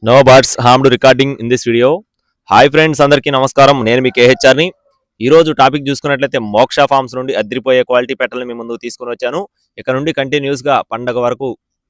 No birds harmed recording in this video. Hi friends, అందరికీ నమస్కారం. నేను మీ కేహెచ్ఆర్ని. ఈ రోజు టాపిక్ చూసుకున్నట్లయితే మోక్ష ఫార్మ్స్ నుండి అద్రిపోయే క్వాలిటీ పెట్టలను మీ ముందుకు తీసుకొని వచ్చాను. ఇక నుండి కంటిన్యూస్గా పండగ వరకు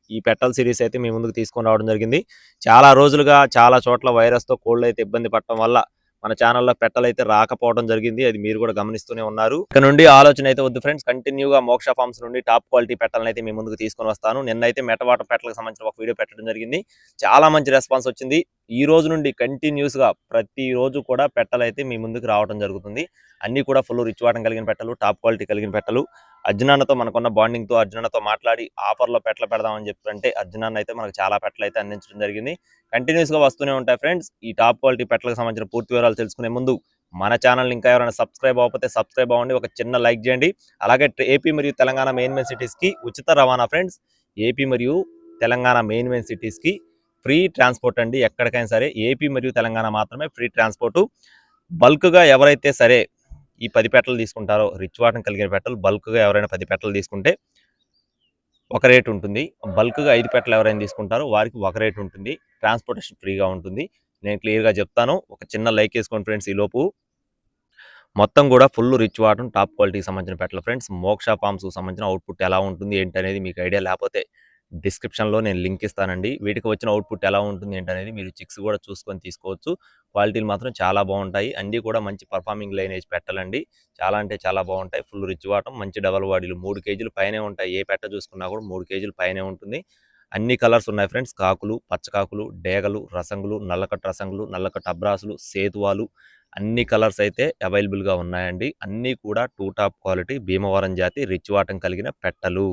ఈ పెట్టల సిరీస్ అయితే మీ ముందుకు తీసుకొని రావడం జరిగింది. చాలా రోజులుగా చాలా చోట్ల వైరస్తో కోళ్ళు అయితే ఇబ్బంది పడటం వల్ల మన ఛానల్లో పెట్టలైతే రాకపోవడం జరిగింది. అది మీరు కూడా గమనిస్తూనే ఉన్నారు. ఇక నుండి ఆలోచన అయితే వద్దు ఫ్రెండ్స్, కంటిన్యూగా మోక్ష ఫార్మ్స్ నుండి టాప్ క్వాలిటీ పెట్టలను అయితే మీ ముందుకు తీసుకొని వస్తాను. నిన్నైతే మెటవాట పెట్టలకు సంబంధించిన ఒక వీడియో పెట్టడం జరిగింది. చాలా మంచి రెస్పాన్స్ వచ్చింది. ఈ రోజు నుండి కంటిన్యూస్గా ప్రతిరోజు కూడా పెట్టలైతే మీ ముందుకు రావడం జరుగుతుంది. అన్నీ కూడా ఫుల్ రిచ్ వాటం కలిగిన పెట్టలు, టాప్ క్వాలిటీ కలిగిన పెట్టలు. అర్జునాన్నతో మనకున్న బాండింగ్తో అర్జునాన్నతో మాట్లాడి ఆఫర్లో పెట్టలు పెడదామని చెప్పంటే అర్జునాన్న అయితే మనకు చాలా పెట్టలు అయితే అందించడం జరిగింది. కంటిన్యూస్గా వస్తూనే ఉంటాయి ఫ్రెండ్స్. ఈ టాప్ క్వాలిటీ పెట్టలకు సంబంధించిన పూర్తి వివరాలు తెలుసుకునే ముందు మన ఛానల్ ఇంకా ఎవరైనా సబ్స్క్రైబ్ అవ్వకపోతే సబ్స్క్రైబ్ అవ్వండి, ఒక చిన్న లైక్ చేయండి. అలాగే ఏపీ మరియు తెలంగాణ మెయిన్ సిటీస్కి ఉచిత రవాణా ఫ్రెండ్స్. ఏపీ మరియు తెలంగాణ మెయిన్ సిటీస్కి ఫ్రీ ట్రాన్స్పోర్ట్ అండి. ఎక్కడికైనా సరే ఏపీ మరియు తెలంగాణ మాత్రమే ఫ్రీ ట్రాన్స్పోర్టు. బల్క్గా ఎవరైతే సరే ఈ 10 పెట్టలు తీసుకుంటారో, రిచ్ వాటం కలిగిన పెట్టలు బల్క్గా ఎవరైనా 10 పెట్టలు తీసుకుంటే ఒక రేట్ ఉంటుంది. బల్క్గా 5 పెట్టలు ఎవరైనా తీసుకుంటారో వారికి ఒక రేట్ ఉంటుంది. ట్రాన్స్పోర్టేషన్ ఫ్రీగా ఉంటుంది. నేను క్లియర్గా చెప్తాను. ఒక చిన్న లైక్ వేసుకోండి ఫ్రెండ్స్. ఈలోపు మొత్తం కూడా ఫుల్ రిచ్ వాటం టాప్ క్వాలిటీకి సంబంధించిన పెట్టలు ఫ్రెండ్స్. మోక్ష ఫార్మ్స్కి సంబంధించిన అవుట్పుట్ ఎలా ఉంటుంది ఏంటి అనేది మీకు ఐడియా లేకపోతే డిస్క్రిప్షన్లో నేను లింక్ ఇస్తానండి. వీటికి వచ్చిన అవుట్పుట్ ఎలా ఉంటుంది ఏంటనేది మీరు చిక్స్ కూడా చూసుకొని తీసుకోవచ్చు. క్వాలిటీలు మాత్రం చాలా బాగుంటాయి. అన్నీ కూడా మంచి పర్ఫార్మింగ్ లైనేజ్ పెట్టాలండి. చాలా అంటే చాలా బాగుంటాయి. ఫుల్ రిచ్ వాటం, మంచి డబల్ బాడీలు, 3 కేజీలు పైనే ఉంటాయి. ఏ పెట్ట చూసుకున్నా కూడా 3 కేజీలు పైనే ఉంటుంది. అన్ని కలర్స్ ఉన్నాయి ఫ్రెండ్స్. కాకులు, పచ్చకాకులు, డేగలు, రసంగులు, నల్లకట్టు రసంగులు, నల్లకట్టు అబ్రాసులు, సేతువాలు, అన్ని కలర్స్ అయితే అవైలబుల్గా ఉన్నాయండి. అన్నీ కూడా 2 టాప్ క్వాలిటీ భీమవరం జాతి రిచ్ వాటం కలిగిన పెట్టలు.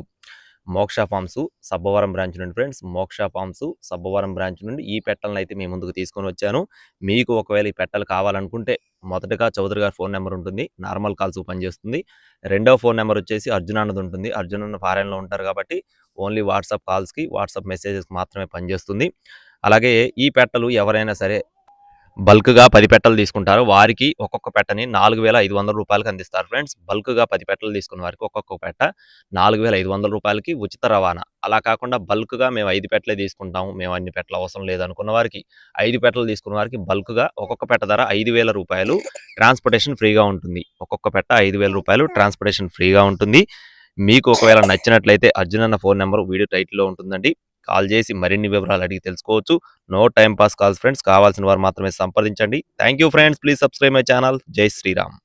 మోక్ష ఫార్మ్స్ సబ్బవరం బ్రాంచ్ నుండి ఫ్రెండ్స్. మోక్ష ఫార్మ్స్ సబ్బవరం బ్రాంచ్ నుండి ఈ పెట్టలను అయితే మీ ముందుకు తీసుకొని వచ్చాను. మీకు ఒకవేళ ఈ పెట్టలు కావాలనుకుంటే మొదటగా చౌదరి గారి ఫోన్ నెంబర్ ఉంటుంది, నార్మల్ కాల్స్ పనిచేస్తుంది. రెండో ఫోన్ నెంబర్ వచ్చేసి అర్జున్ అన్నది ఉంటుంది. అర్జున్ అన్న ఫారెన్లో ఉంటారు కాబట్టి ఓన్లీ వాట్సాప్ కాల్స్కి, వాట్సాప్ మెసేజెస్కి మాత్రమే పనిచేస్తుంది. అలాగే ఈ పెట్టలు ఎవరైనా సరే బల్క్గా 10 పెట్టలు తీసుకుంటారు వారికి ఒక్కొక్క పెట్టని 4,500 రూపాయలకి అందిస్తారు ఫ్రెండ్స్. బల్క్గా 10 పెట్టలు తీసుకున్న వారికి ఒక్కొక్క పెట్ట 4,500 రూపాయలకి ఉచిత రవాణా. అలా కాకుండా బల్క్గా మేము 5 పెట్టలే తీసుకుంటాము, మేము అన్ని పెట్టలు అవసరం లేదనుకున్న వారికి 5 పెట్టలు తీసుకున్న వారికి బల్క్గా ఒక్కొక్క పెట్ట ధర 5,000 రూపాయలు, ట్రాన్స్పోర్టేషన్ ఫ్రీగా ఉంటుంది. ఒక్కొక్క పెట్ట 5,000 రూపాయలు, ట్రాన్స్పోర్టేషన్ ఫ్రీగా ఉంటుంది. మీకు ఒకవేళ నచ్చినట్లయితే అర్జున్ అన్న ఫోన్ నెంబర్ వీడియో టైటిల్లో ఉంటుందండి. కాల్ చేసి మరిన్ని వివరాలు అడిగి తెలుసుకోవచ్చు. No time pass calls friends. కావాల్సిన వారు మాత్రమే సంప్రదించండి. Thank you friends. Please subscribe my channel. జై శ్రీరామ్.